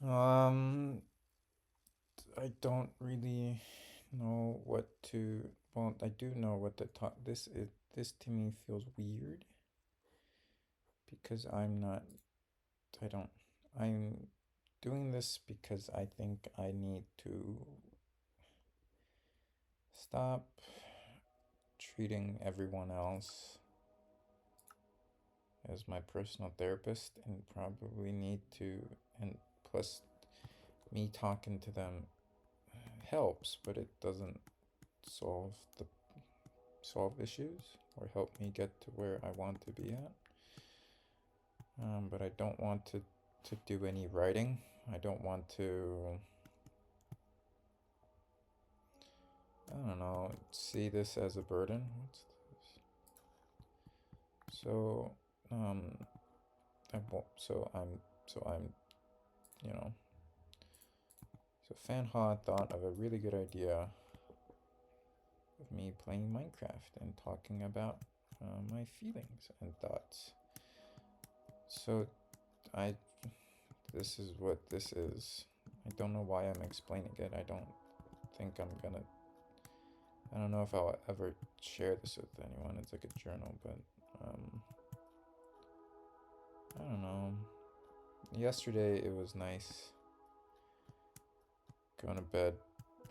Um, I don't really know what to. Well, I do know what to talk. This to me feels weird because I'm not. I don't. I'm doing this because I think I need to stop treating everyone else as my personal therapist and probably need to. And plus, me talking to them helps, but it doesn't solve the solve issues or help me get to where I want to be at. But I don't want to do any writing. I don't want to, I don't know, see this as a burden. What's this? I won't, you know, so Fanha thought of a really good idea of me playing Minecraft and talking about my feelings and thoughts. So I this is what this is. I don't know why I'm explaining it. I don't think I'm gonna. I don't know if I'll ever share this with anyone. It's like a journal, but I don't know. Yesterday it was nice going to bed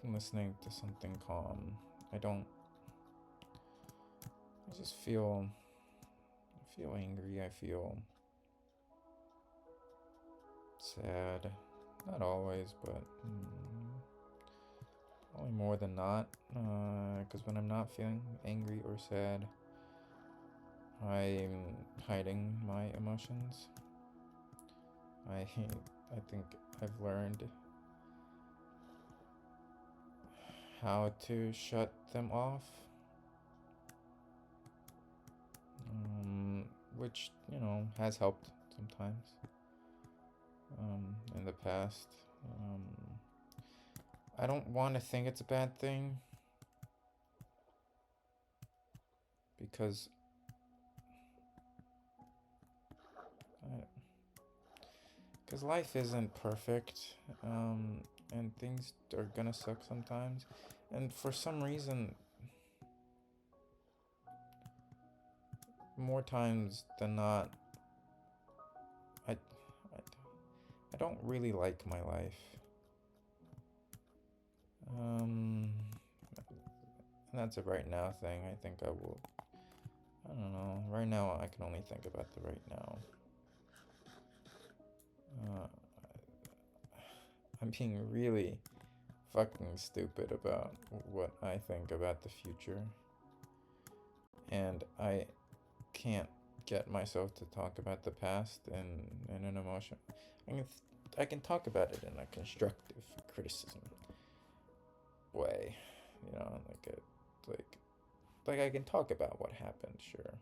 and listening to something calm. I don't. I just feel. I feel angry. I feel sad. Not always, but probably more than not. Because when I'm not feeling angry or sad, I'm hiding my emotions. I think I've learned how to shut them off, which has helped sometimes in the past. Um, I don't want to think it's a bad thing because life isn't perfect, and things are gonna suck sometimes. And for some reason, more times than not, I, I, I don't really like my life. Um, and that's a right now thing. I think I will. I don't know. Right now, I can only think about the right now. Uh, I'm being really fucking stupid about what I think about the future. And I can't get myself to talk about the past in an emotion. I can, I can talk about it in a constructive criticism way. You know, like I can talk about what happened, sure.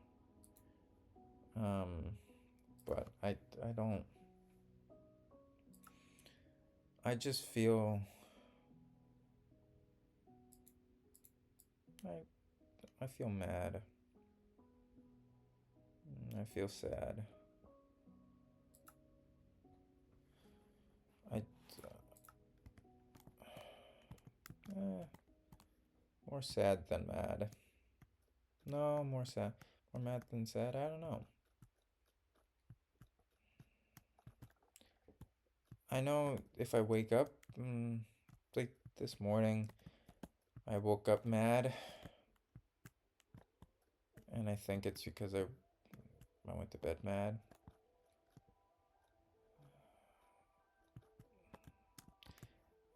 Um, but I don't. I just feel I I feel mad. I feel sad. I uh, more sad than mad. No, more sad. More mad than sad. I don't know. I know if I wake up, like this morning, I woke up mad, and I think it's because I went to bed mad.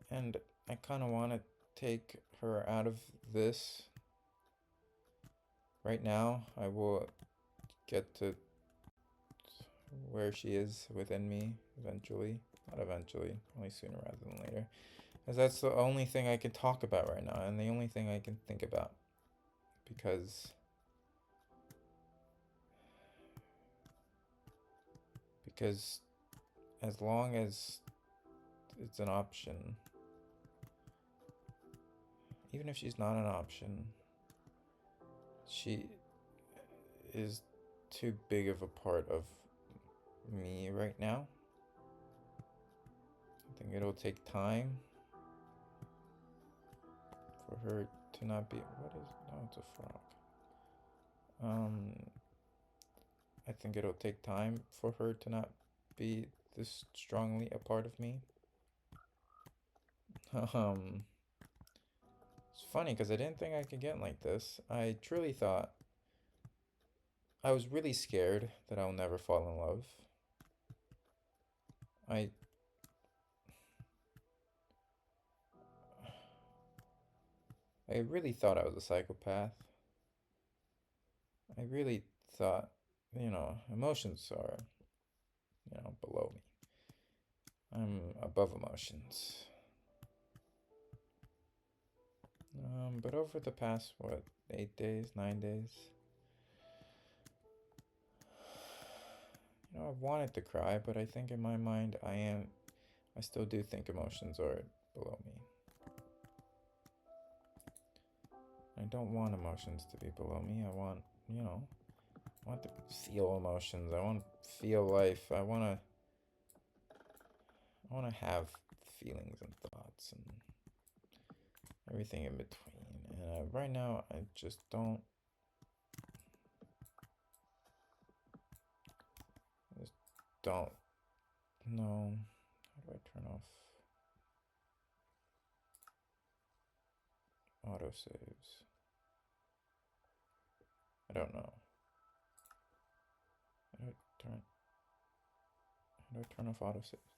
And I kind of want to take her out of this right now. I will get to where she is within me eventually. Not eventually, only sooner rather than later. Because that's the only thing I can talk about right now, and the only thing I can think about. Because because as long as it's an option, even if she's not an option, she is too big of a part of me right now it'll take time for her to not be. What is? No, it's a frog. I think it'll take time for her to not be this strongly a part of me. It's funny because I didn't think I could get like this. I truly thought I was really scared that I'll never fall in love. I really thought I was a psychopath. I really thought, emotions are, below me. I'm above emotions. But over the past, 8 days, 9 days, I've wanted to cry, but I think in my mind I still do think emotions are below me. I don't want emotions to be below me. I want to feel emotions. I want to feel life. I want to have feelings and thoughts and everything in between. And right now, I just don't. Don't know. How do I turn off autosaves? I don't know. How do I turn off autosaves?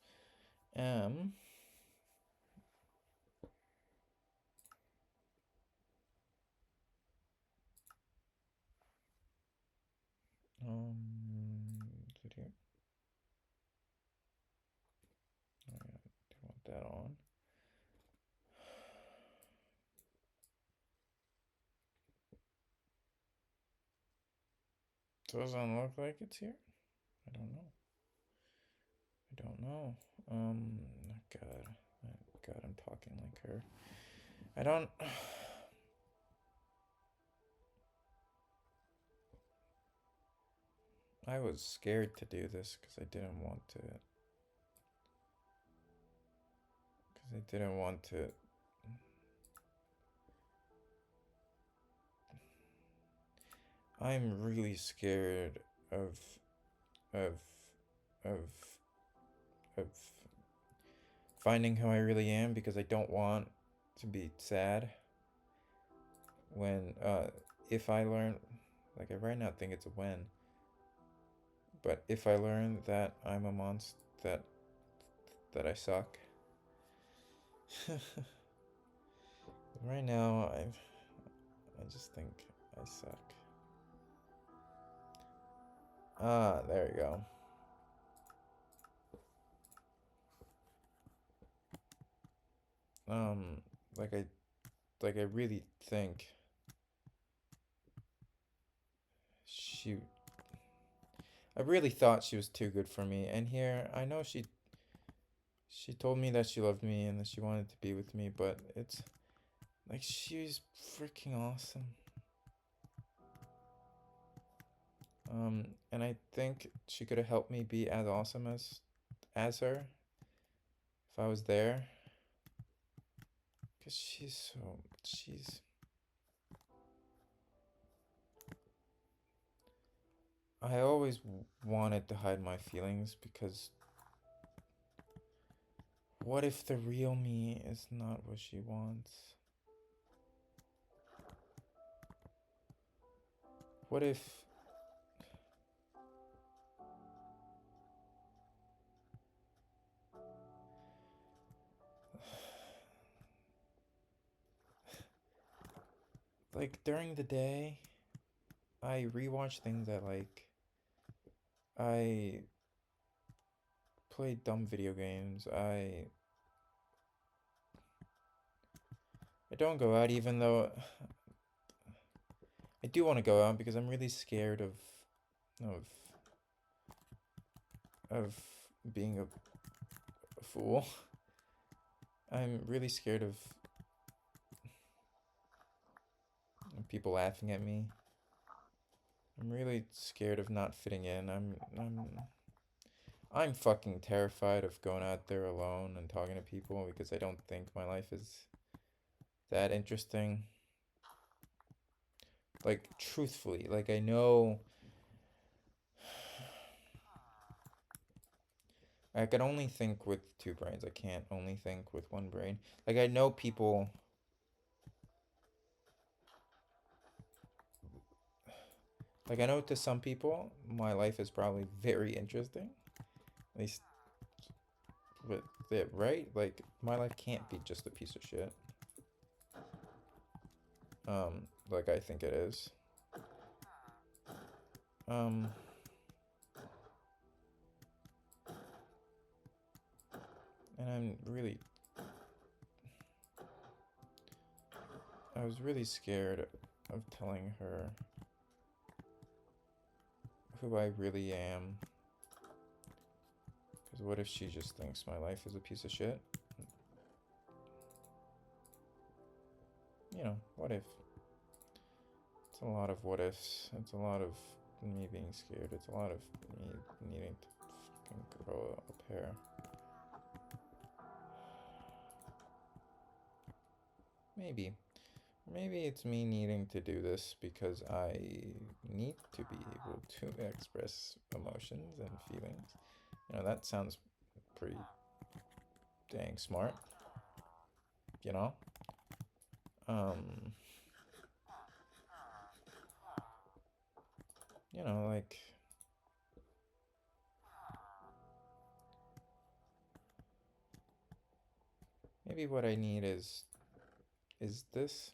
Is it here? Oh yeah, I want that on. Doesn't look like it's here. I don't know. God, I'm talking like her. I don't. I was scared to do this because I didn't want to. I'm really scared of of of of finding who I really am because I don't want to be sad when if I learn, like, I right now think it's a win, but if I learn that I'm a monster, that I suck. Right now I just think I suck. There you go. Like I really think I really thought she was too good for me. And here, I know she told me that she loved me and that she wanted to be with me, but it's like she's freaking awesome. And I think she could have helped me be as awesome as her if I was there. Cause she's I always wanted to hide my feelings because what if the real me is not what she wants? What if like during the day I rewatch things I like. I play dumb video games. I don't go out even though I do want to go out because I'm really scared of of being a fool. I'm really scared of people laughing at me. I'm really scared of not fitting in. I'm fucking terrified of going out there alone and talking to people because I don't think my life is that interesting. Like, truthfully, like, I know I can only think with two brains. I can't only think with one brain. Like, I know people. Like, I know to some people, my life is probably very interesting. At least with it, right? Like, my life can't be just a piece of shit. Like I think it is. Um, and I was really scared of telling her who I really am. Because what if she just thinks my life is a piece of shit? You know, what if? It's a lot of what ifs. It's a lot of me being scared. It's a lot of me needing to fucking grow a pair. Maybe. Maybe it's me needing to do this because I need to be able to express emotions and feelings. You know, that sounds pretty dang smart, you know? Um, you know, like maybe what I need is this.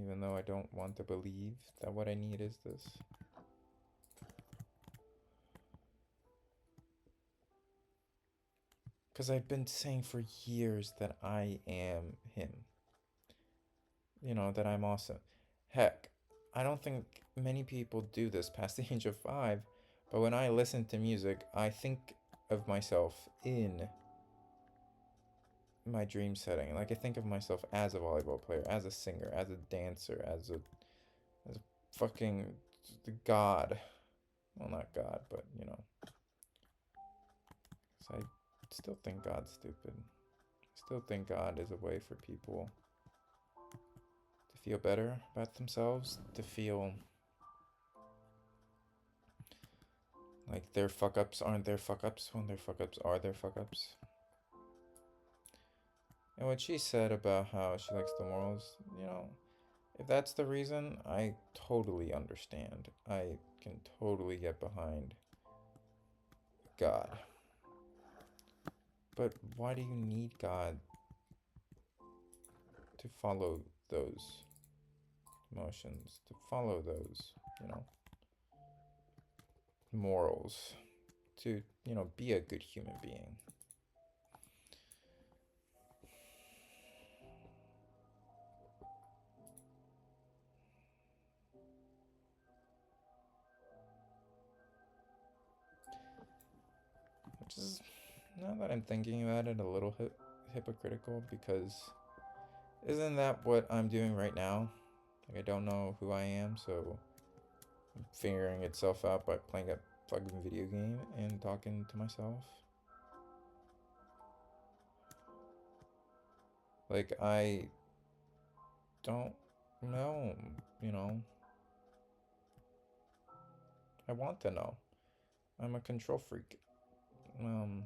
Even though I don't want to believe that what I need is this. Because I've been saying for years that I am him. You know, that I'm awesome. Heck, I don't think many people do this past the age of 5, but when I listen to music, I think of myself in my dream setting. Like I think of myself as a volleyball player, as a singer, as a dancer, as a fucking god. Well, not god, but you know. So I still think God's stupid. I still think God is a way for people to feel better about themselves, to feel like their fuck ups aren't their fuck ups when their fuck ups are their fuck ups. And what she said about how she likes the morals, you know, if that's the reason, I totally understand. I can totally get behind God. But why do you need God to follow those emotions, to follow those, you know, morals, to, you know, be a good human being? Which is, now that I'm thinking about it, a little hypocritical because isn't that what I'm doing right now? Like, I don't know who I am, so I'm figuring itself out by playing a fucking video game and talking to myself. Like, I don't know, you know. I want to know. I'm a control freak. Um,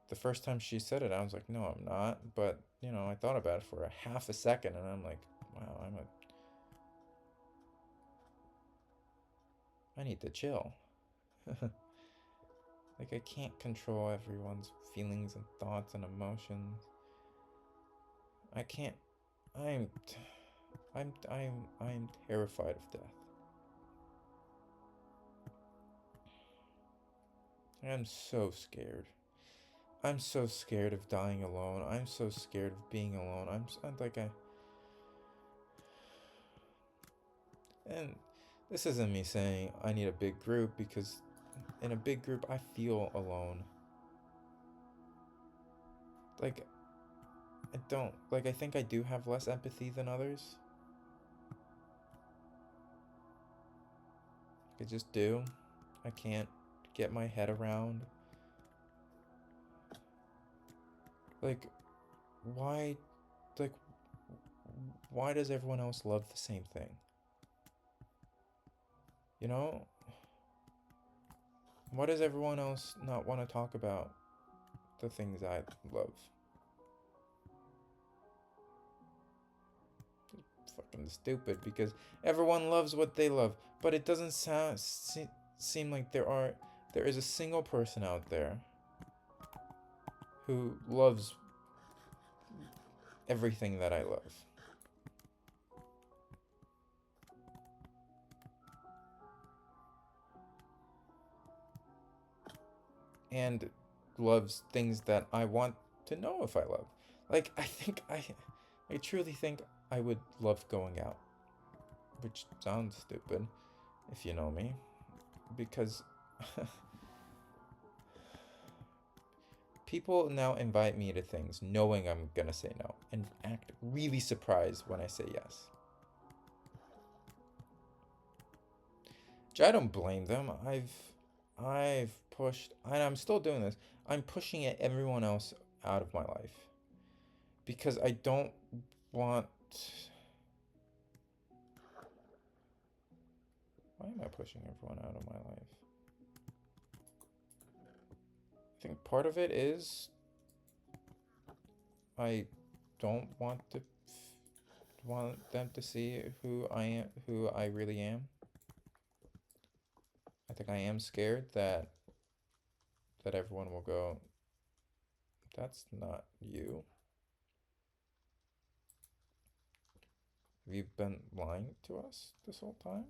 the first time she said it, I was like, no, I'm not. But, you know, I thought about it for a half a second and I'm like, wow, I need to chill. Like, I can't control everyone's feelings and thoughts and emotions. I can't. I'm. I'm terrified of death. I'm so scared. I'm so scared of dying alone. I'm so scared of being alone. I'm like I. And this isn't me saying I need a big group because in a big group I feel alone. Like I don't like I think I do have less empathy than others. I just do. I can't get my head around. Like, why, like, why does everyone else love the same thing? You know? Why does everyone else not want to talk about the things I love? Fucking stupid, because everyone loves what they love, but it doesn't seem like there is a single person out there who loves everything that I love. And loves things that I want to know if I love. Like, I truly think I would love going out, which sounds stupid if you know me, because people now invite me to things knowing I'm gonna say no and act really surprised when I say yes. Which I don't blame them. I've pushed, and I'm still doing this. I'm pushing everyone else out of my life because I don't want. Why am I pushing everyone out of my life? I think part of it is I don't want them to see who I am, who I really am. I think I am scared that everyone will go, that's not you. Have you been lying to us this whole time?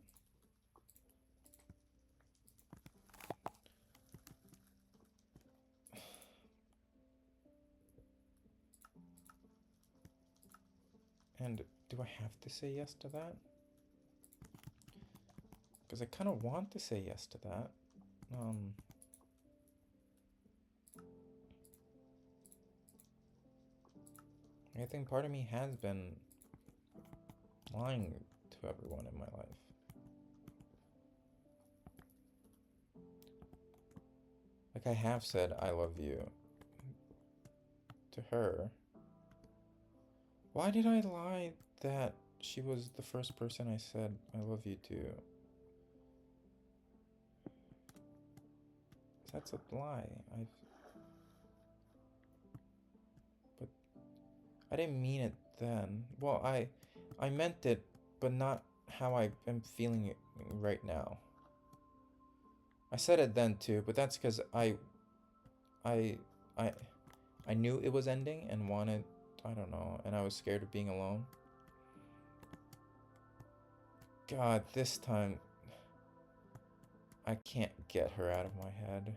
And do I have to say yes to that? Because I kind of want to say yes to that. I think part of me has been lying to everyone in my life. Like, I have said I love you to her. Why did I lie that she was the first person I said I love you to? That's a lie. But I didn't mean it then. Well, I meant it, but not how I am feeling it right now. I said it then too, but that's because I knew it was ending and wanted, I don't know, and I was scared of being alone. God, this time I can't get her out of my head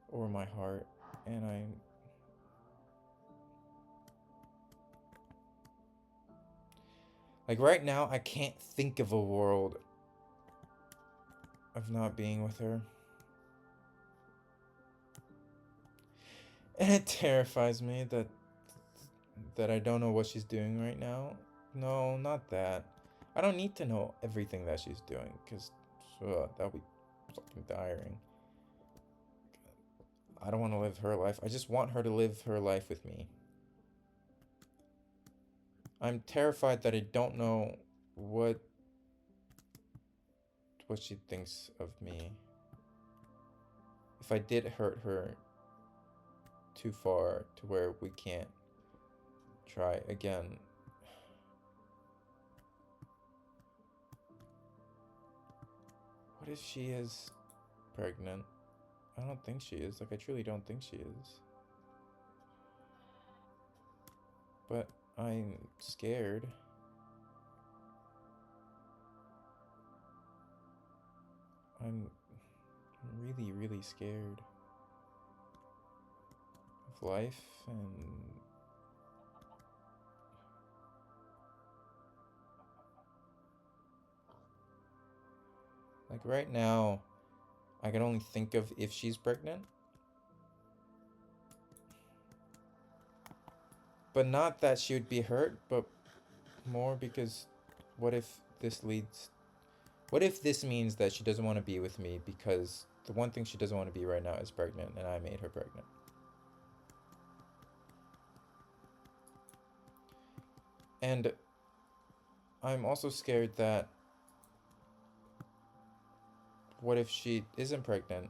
or my heart, and like right now I can't think of a world of not being with her. And it terrifies me that I don't know what she's doing right now. No, not that. I don't need to know everything that she's doing, because that would be fucking tiring. I don't want to live her life. I just want her to live her life with me. I'm terrified that I don't know what she thinks of me. If I did hurt her too far to where we can't try again. What if she is pregnant? I don't think she is. Like, I truly don't think she is. But I'm scared. I'm really, really scared of life and like right now I can only think of if she's pregnant. But not that she would be hurt, but more because what if this leads What if this means that she doesn't want to be with me because the one thing she doesn't want to be right now is pregnant, and I made her pregnant? And I'm also scared that what if she isn't pregnant?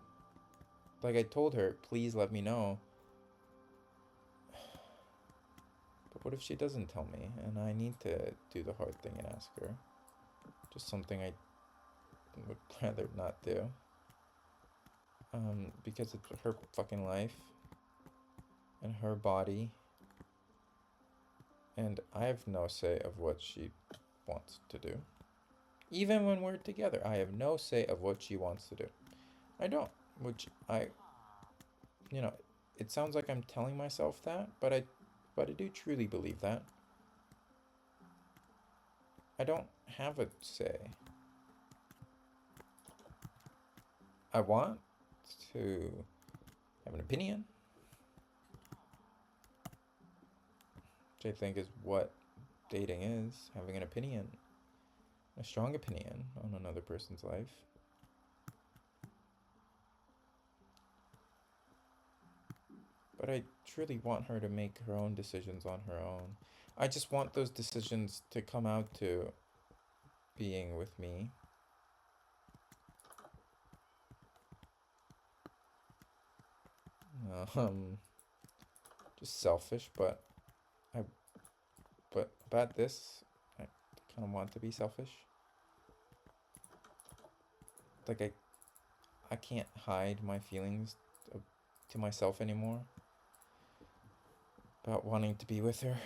Like I told her, please let me know. But what if she doesn't tell me and I need to do the hard thing and ask her? Just something I would rather not do. Because it's her fucking life and her body. And I have no say of what she wants to do. Even when we're together, I have no say of what she wants to do. I don't. Which you know, it sounds like I'm telling myself that, but I do truly believe that. I don't have a say. I want to have an opinion, which I think is what dating is, having an opinion, a strong opinion on another person's life. But I truly want her to make her own decisions on her own. I just want those decisions to come out to being with me. Just selfish, but about this, I kind of want to be selfish. Like I can't hide my feelings to myself anymore about wanting to be with her.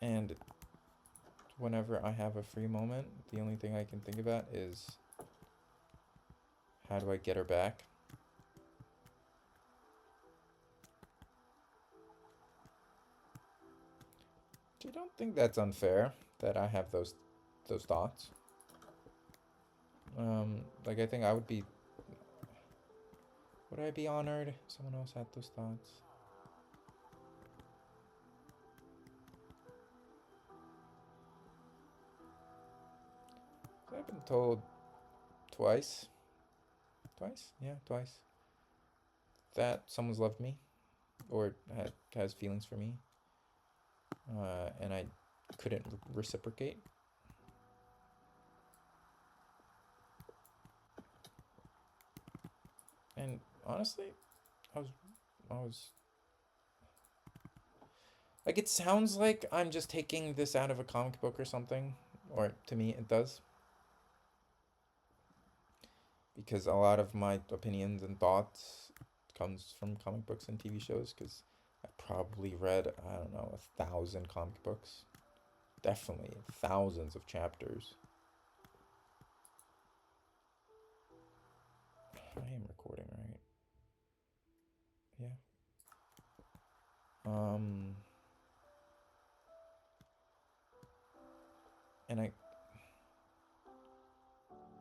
And whenever I have a free moment, the only thing I can think about is how do I get her back? I don't think that's unfair that I have those thoughts. Like I think I would be. Would I be honored if someone else had those thoughts? I've been told twice. Twice? Yeah, twice. That someone's loved me or has feelings for me. And I couldn't reciprocate. And honestly, I was like, it sounds like I'm just taking this out of a comic book or something, or to me it does. Because a lot of my opinions and thoughts comes from comic books and TV shows, because I probably read, I don't know, 1,000 comic books. Definitely thousands of chapters. I am recording, right? Yeah. And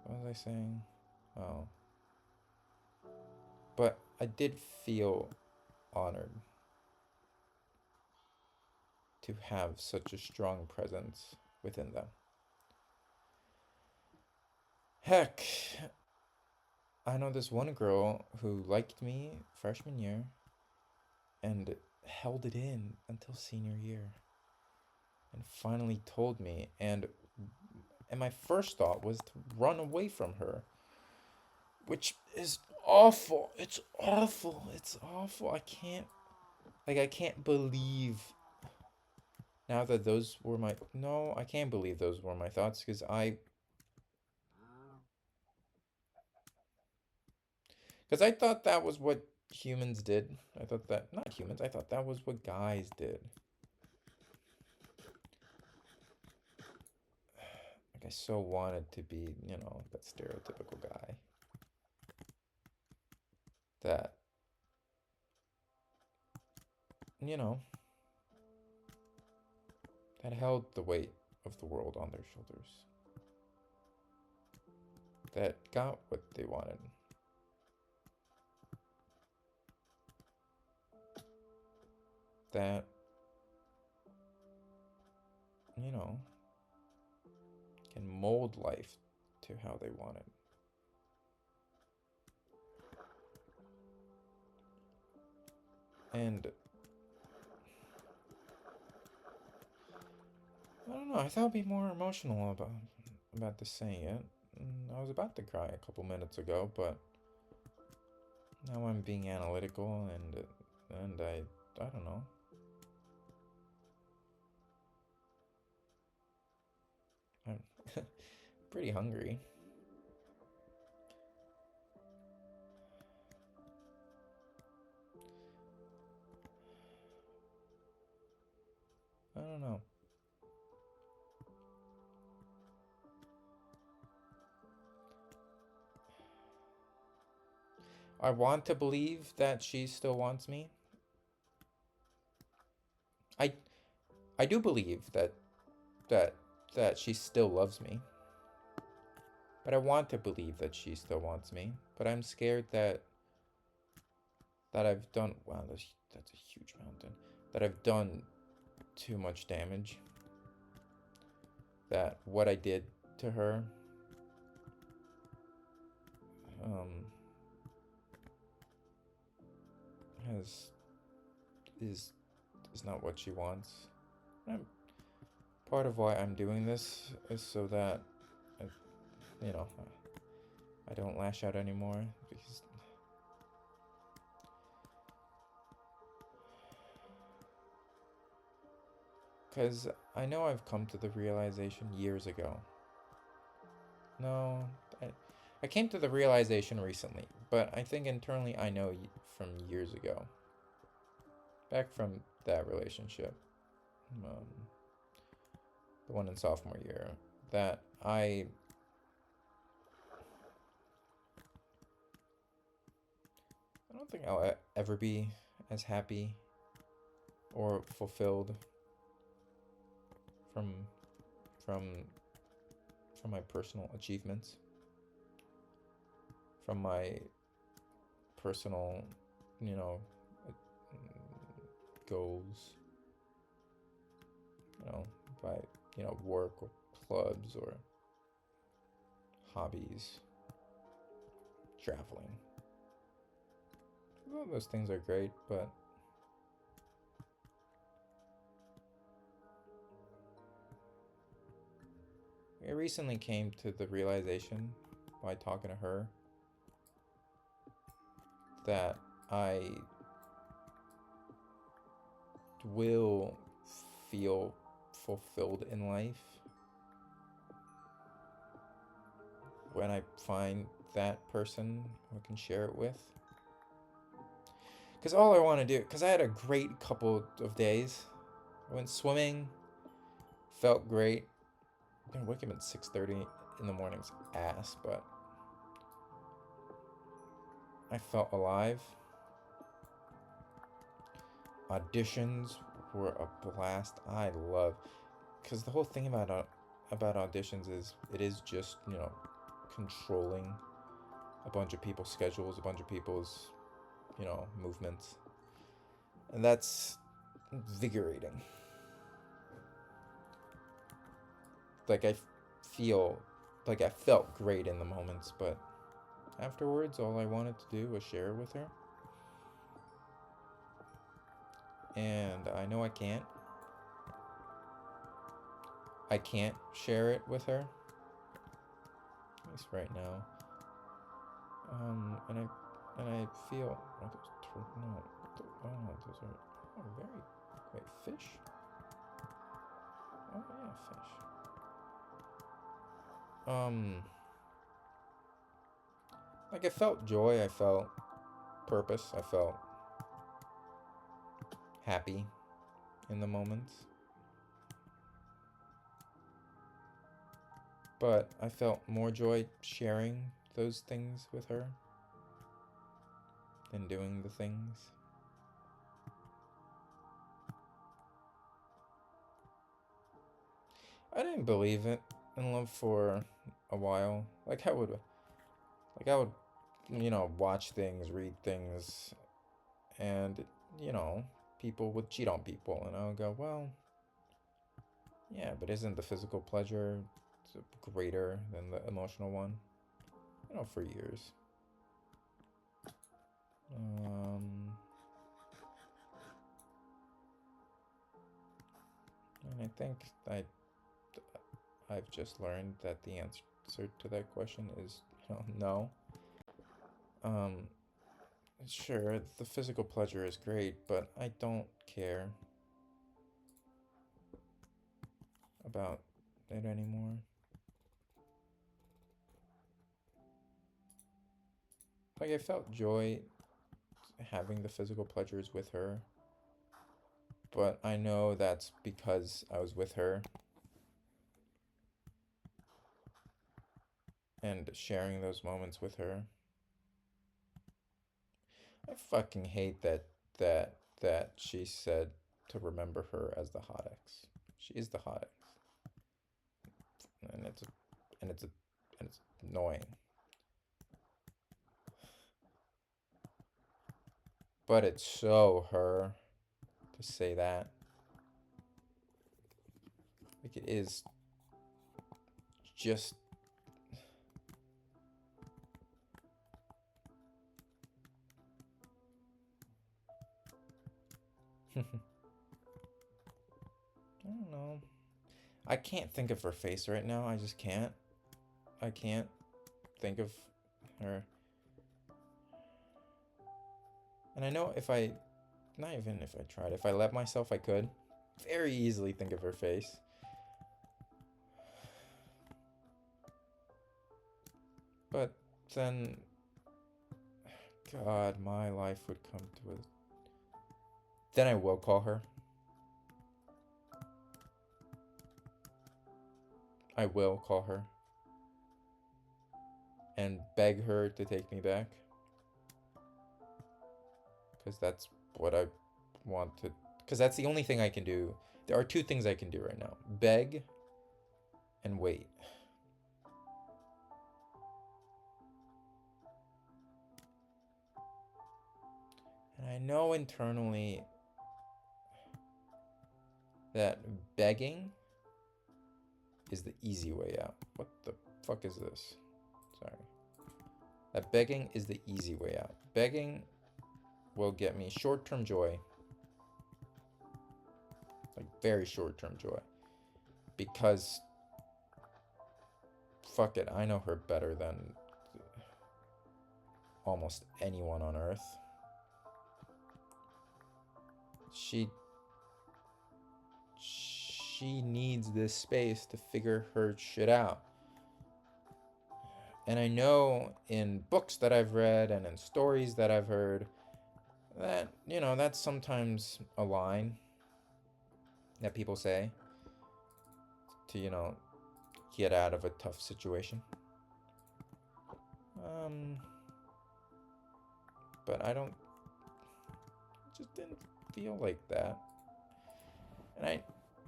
what was I saying? Oh. But I did feel honored to have such a strong presence within them. Heck, I know this one girl who liked me freshman year and held it in until senior year and finally told me, and my first thought was to run away from her, which is awful. It's awful. It's awful. I can't believe now that those were my no, I can't believe those were my thoughts because I thought that was what humans did. I thought that not humans. I thought that was what guys did. Like I so wanted to be, that stereotypical guy that you know that held the weight of the world on their shoulders. That got what they wanted. That you know, can mold life to how they want it. And I don't know, I thought I'd be more emotional about this saying it. I was about to cry a couple minutes ago, but now I'm being analytical and I don't know. I'm pretty hungry. I don't know. I want to believe that she still wants me. I I do believe that that she still loves me. But I want to believe that she still wants me. But I'm scared that I've done, wow, that's a huge mountain. That I've done too much damage. That what I did to her um has is is not what she wants. I'm, part of why I'm doing this is so that I, you know, I don't lash out anymore because I know I've come to the realization years ago. No, I came to the realization recently, but I think internally I know from years ago, back from that relationship, um, the one in sophomore year, that I don't think I'll ever be as happy or fulfilled from from from my personal achievements, from my personal, you know, goals, you know, by, you know, work or clubs or hobbies, traveling. All those things are great, but I recently came to the realization by talking to her that I will feel fulfilled in life when I find that person who I can share it with. Because all I want to do, because I had a great couple of days. I went swimming, felt great. I'm gonna wake up at 6:30 in the morning's ass, but I felt alive. Auditions were a blast. I love, because the whole thing about auditions is it is just, you know, controlling a bunch of people's schedules, a bunch of people's, you know, movements, and that's invigorating. Like feel like I felt great in the moments, but afterwards, all I wanted to do was share it with her. And I know I can't. I can't share it with her. At least right now. And I feel. Are those no, oh, those are very. Wait, fish? Oh yeah, fish. Like I felt joy. I felt purpose. I felt happy in the moments. But I felt more joy sharing those things with her than doing the things. I didn't believe it in love for a while. Like I would, you know, watch things, read things, and, you know, people would cheat on people, and I would go, well, Yeah, but isn't the physical pleasure greater than the emotional one? You know, for years. And I think I've just learned that the answer to that question is, no. Um, sure, the physical pleasure is great, but I don't care about it anymore. Like, I felt joy having the physical pleasures with her, but I know that's because I was with her and sharing those moments with her. I fucking hate that she said to remember her as the hot ex. She is the hot ex, and it's annoying. But it's so her to say that. Like, it is just. I don't know. I can't think of her face right now. I just can't. I can't think of her. And I know if I, not even if I tried, if I let myself, I could very easily think of her face. But then, God, my life would come to a. Then I will call her. I will call her and beg her to take me back. Because that's what I want to. Because that's the only thing I can do. There are two things I can do right now: beg and wait. And I know internally that begging is the easy way out. What the fuck is this? Sorry. That begging is the easy way out. Begging will get me short-term joy. Like, very short-term joy. Because, fuck it, I know her better than almost anyone on earth. She needs this space to figure her shit out. And I know in books that I've read and in stories that I've heard that, that's sometimes a line that people say to, get out of a tough situation. But I don't, just didn't feel like that.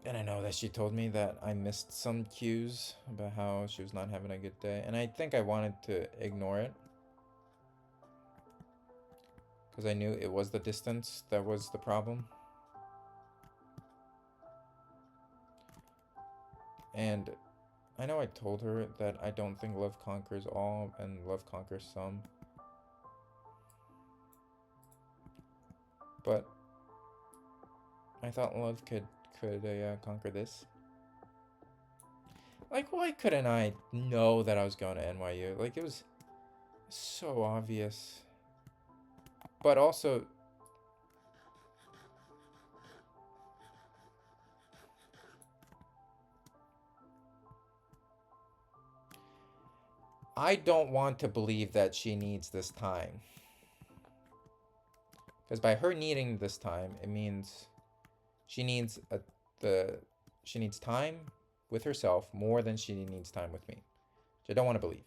And I know that she told me that I missed some cues about how she was not having a good day. And I think I wanted to ignore it. Because I knew it was the distance that was the problem. And I know I told her that I don't think love conquers all and love conquers some. But I thought love could conquer this. Like, why couldn't I know that I was going to NYU? Like, it was so obvious. But also, I don't want to believe that she needs this time. Because by her needing this time, it means she needs she needs time with herself more than she needs time with me. Which I don't want to believe.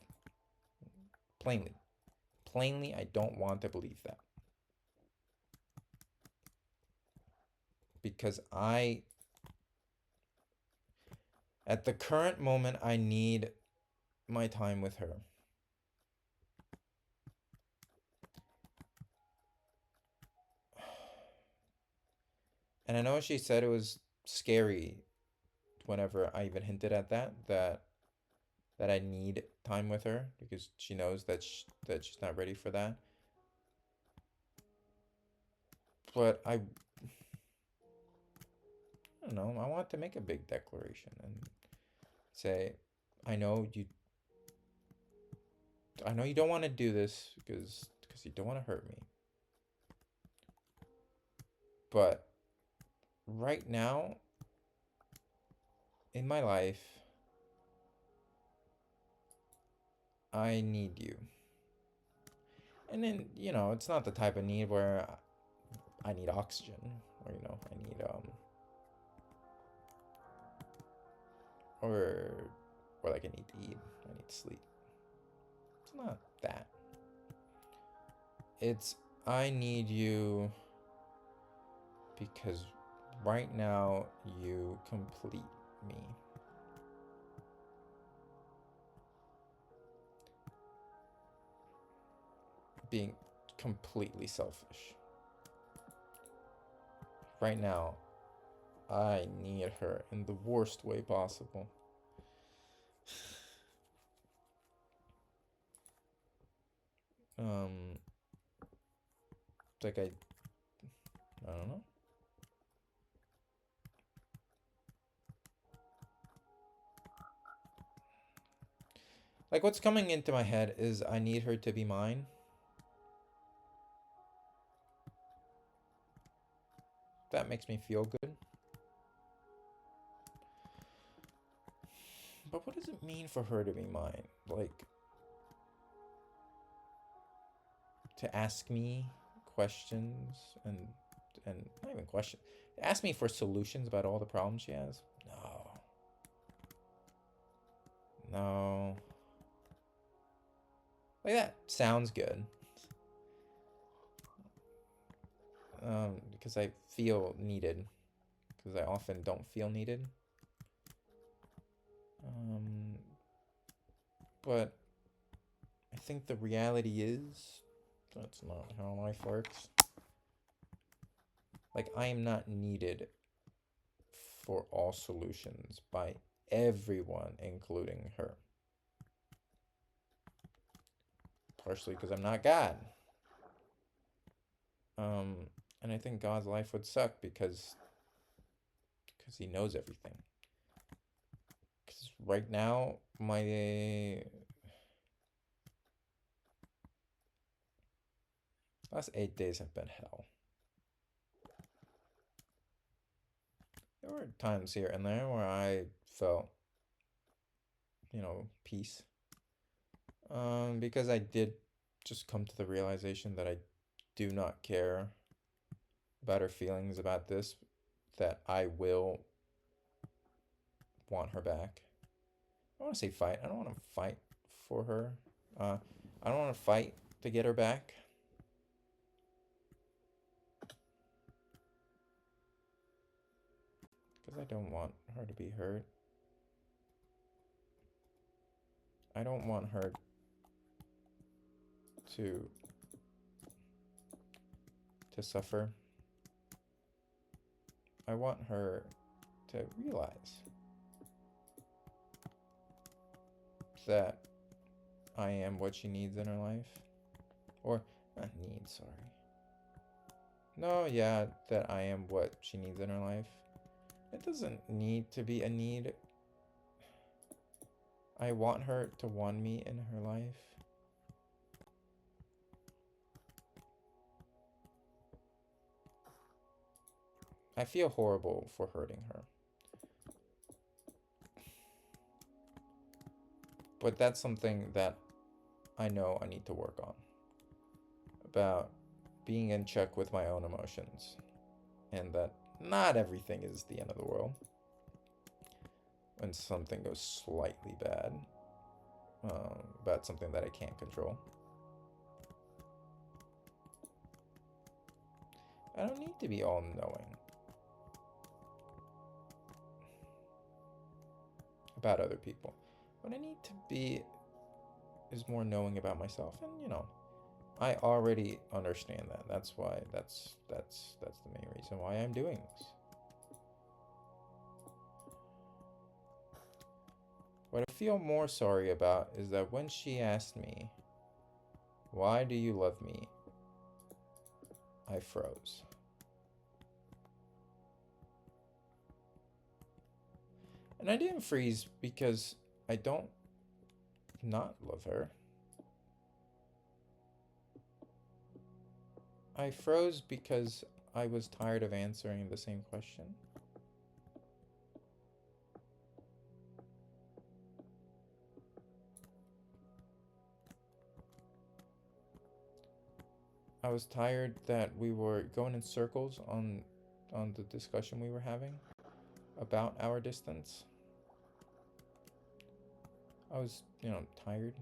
Plainly. Plainly, I don't want to believe that. Because at the current moment, I need my time with her. And I know she said it was scary whenever I even hinted at that I need time with her because she knows that she's not ready for that. But I don't know. I want to make a big declaration and say, I know you. I know you don't want to do this because you don't want to hurt me. But right now in my life, I need you. And then, it's not the type of need where I need oxygen or, I need or like I need to eat, I need to sleep. It's not that. It's I need you because right now you complete me. Being completely selfish. Right now, I need her in the worst way possible. Like I don't know. Like what's coming into my head is I need her to be mine. That makes me feel good. But what does it mean for her to be mine? Like, to ask me questions and not even questions. Ask me for solutions about all the problems she has? No. No. Like that sounds good. Because I feel needed. Because I often don't feel needed. But I think the reality is that's not how life works. Like, I am not needed for all solutions by everyone, including her. Partially because I'm not God. And I think God's life would suck because he knows everything. Because right now, my last 8 days have been hell. There were times here and there where I felt, peace. Because I did just come to the realization that I do not care about her feelings about this, that I will want her back. I want to say fight. I don't want to fight for her. I don't want to fight to get her back. Because I don't want her to be hurt. I don't want her to suffer. I want her to realize that I am what she needs in her life. Or, not need, sorry. No, yeah, that I am what she needs in her life. It doesn't need to be a need. I want her to want me in her life. I feel horrible for hurting her. But that's something that I know I need to work on. About being in check with my own emotions. And that not everything is the end of the world. When something goes slightly bad. About something that I can't control. I don't need to be all-knowing about other people. What I need to be is more knowing about myself. And, I already understand that. That's why, that's the main reason why I'm doing this. What I feel more sorry about is that when she asked me, "Why do you love me?" I froze. And I didn't freeze because I don't not love her. I froze because I was tired of answering the same question. I was tired that we were going in circles on the discussion we were having about our distance. I was, tired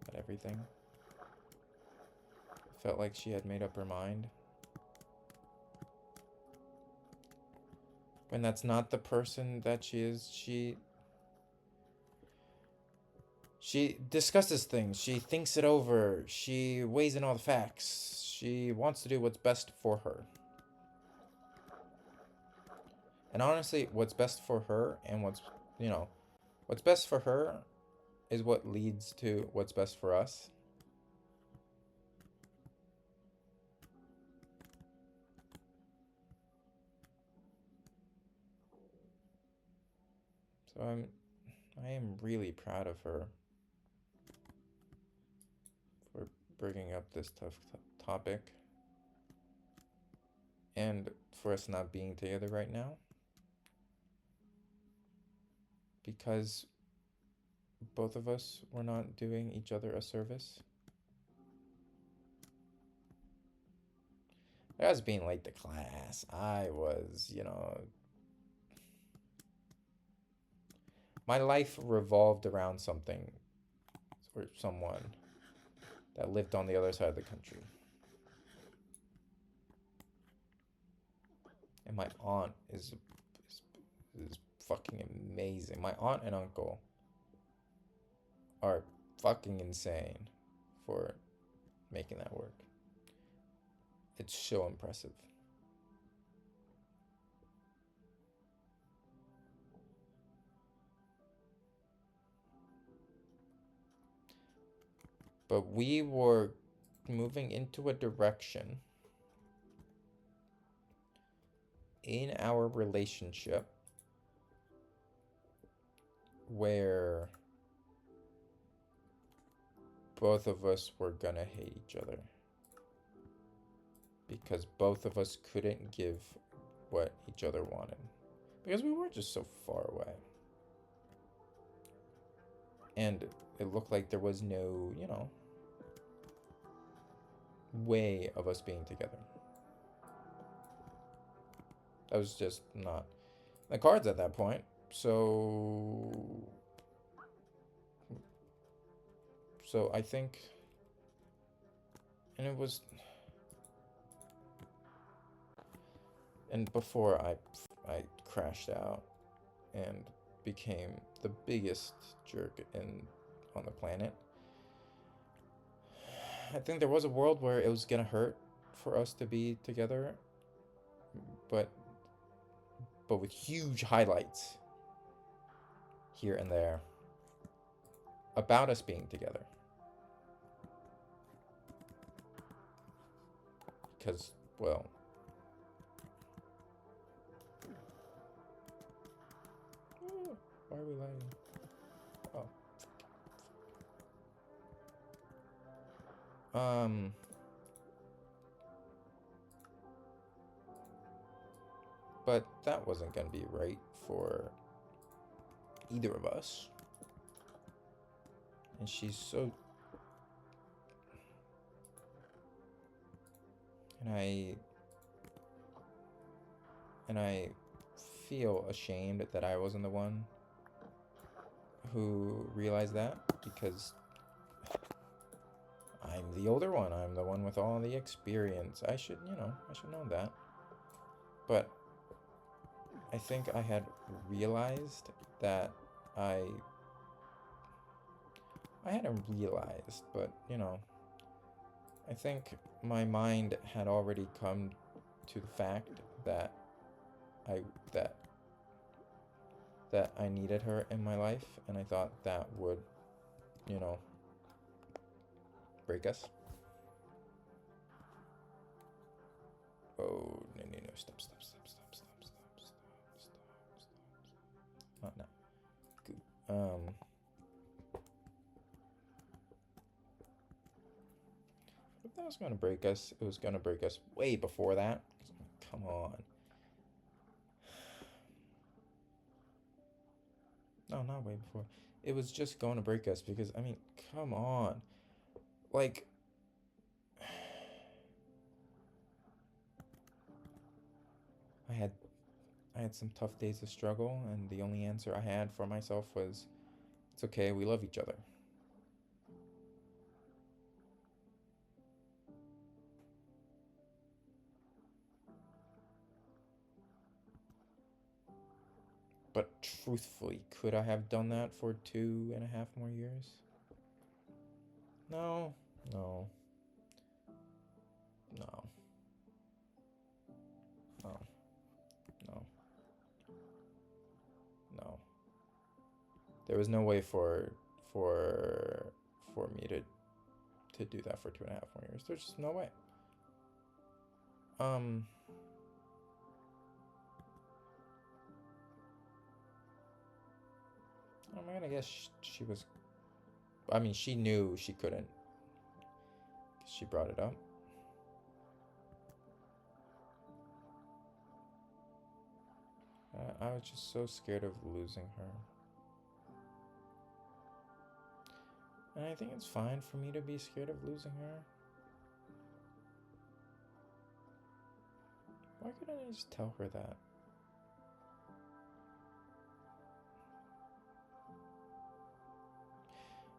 at everything. I felt like she had made up her mind. When that's not the person that she is, she discusses things. She thinks it over. She weighs in all the facts. She wants to do what's best for her. And honestly, what's best for her and what's best for her is what leads to what's best for us. So I am really proud of her for bringing up this tough topic and for us not being together right now, because both of us were not doing each other a service. I was being late to class. I was, my life revolved around something or someone that lived on the other side of the country. And my aunt is fucking amazing. My aunt and uncle are fucking insane for making that work. It's so impressive. But we were moving into a direction in our relationship where both of us were gonna hate each other because both of us couldn't give what each other wanted because we were just so far away. And it looked like there was no, way of us being together. That was just not the cards at that point. So I think, and it was, and before I crashed out and became the biggest jerk on the planet, I think there was a world where it was gonna hurt for us to be together, but with huge highlights here and there about us being together. Because, well, why are we lagging? Oh. But that wasn't gonna be right for either of us. And she's so... And I feel ashamed that I wasn't the one who realized that, because I'm the older one. I'm the one with all the experience. I should know that. But I think I had realized that I hadn't realized, but, I think my mind had already come to the fact that that I needed her in my life, and I thought that would, you know, break us. Oh, no, stop. Not now. Good. If that was going to break us, it was going to break us way before that. Come on. No, not way before. It was just going to break us because, I mean, come on. Like, I had some tough days of struggle, and the only answer I had for myself was, it's okay, we love each other. But truthfully, could I have done that for 2.5 more years? No. No. No. No. No. No. There was no way for me to do that for 2.5 more years. There's just no way. I'm gonna guess she was. I mean, she knew she couldn't. 'Cause she brought it up. I was just so scared of losing her. And I think it's fine for me to be scared of losing her. Why couldn't I just tell her that?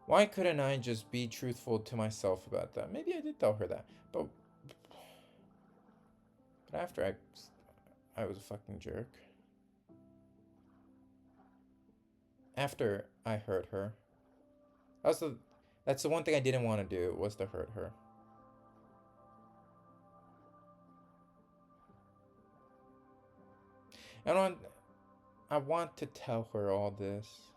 Why couldn't I just be truthful to myself about that? Maybe I did tell her that, but after I was a fucking jerk. After I hurt her. That's the one thing I didn't want to do, was to hurt her. I want to tell her all this.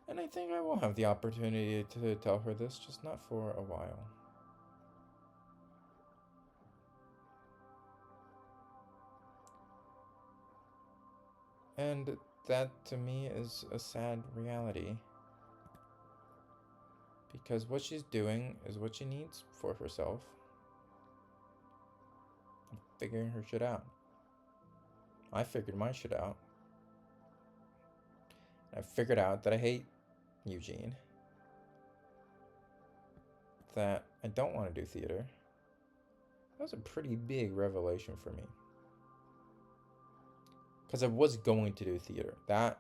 And I think I will have the opportunity to tell her this, just not for a while. And that, to me, is a sad reality. Because what she's doing is what she needs for herself. Figuring her shit out. I figured my shit out. I figured out that I hate Eugene. That I don't want to do theater. That was a pretty big revelation for me. Because I was going to do theater. That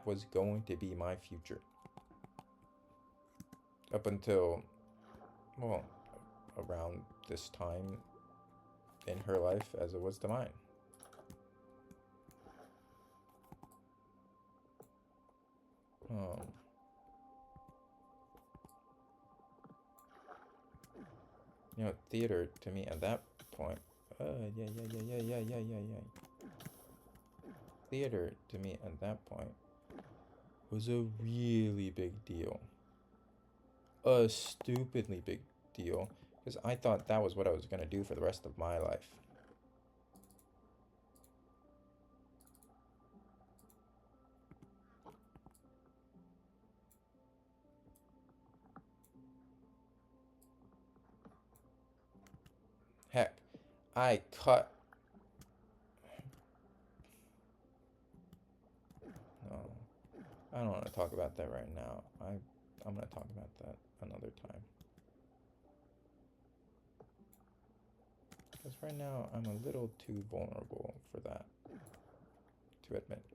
was going to be my future. Up until, well, around this time in her life as it was to mine. You know, theater to me at that point. Yeah. Theater to me at that point was a really big deal. A stupidly big deal. Because I thought that was what I was going to do for the rest of my life. Heck, I cut. No, I don't want to talk about that right now. I'm going to talk about that another time. Because right now I'm a little too vulnerable for that to admit.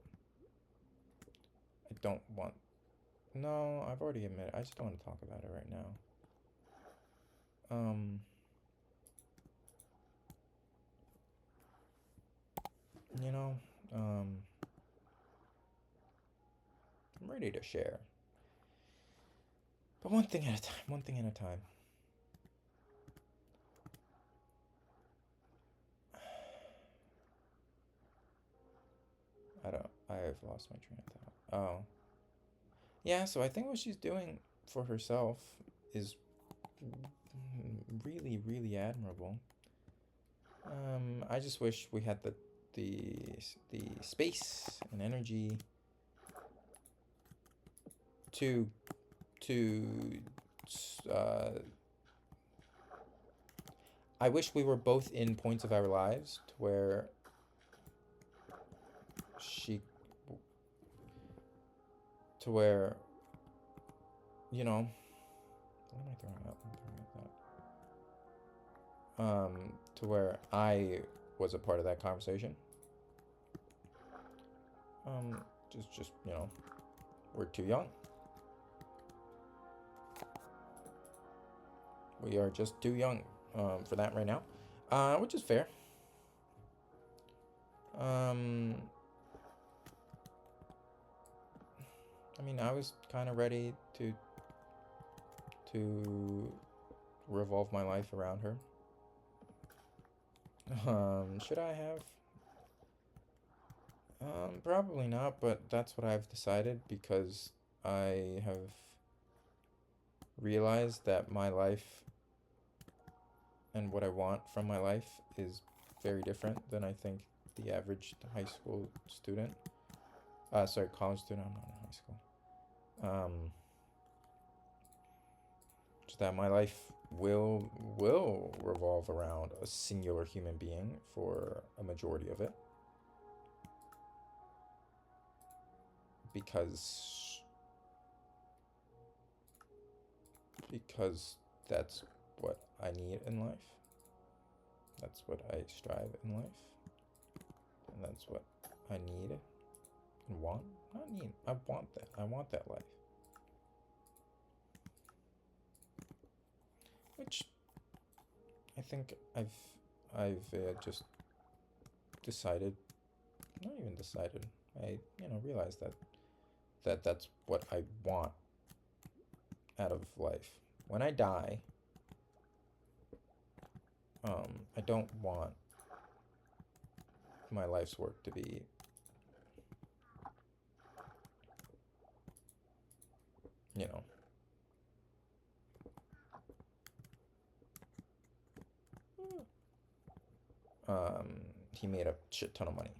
I don't want. No, I've already admitted. I just don't want to talk about it right now. You know, I'm ready to share. But one thing at a time, one thing at a time. I've lost my train of thought. Oh. Yeah, so I think what she's doing for herself is really, really admirable. I just wish we had the the space and energy to to uh, I wish we were both in points of our lives to where she to where you know what am I throwing up? I'm throwing up that. To where I was a part of that conversation. Um, just we're too young. We are just too young for that right now, which is fair. Um, I mean, I was kind of ready to revolve my life around her. Should I have? Probably not, but that's what I've decided because I have realized that my life and what I want from my life is very different than I think the average high school student. Sorry, college student. I'm not in high school. Just that my life will revolve around a singular human being for a majority of it because that's what I need in life. That's what I strive in life. And that's what I need and want. Not need. I want that. I want that life. Which I think I've just decided, not even decided. I realized that's what I want out of life. When I die, I don't want my life's work to be, you know, he made a shit ton of money.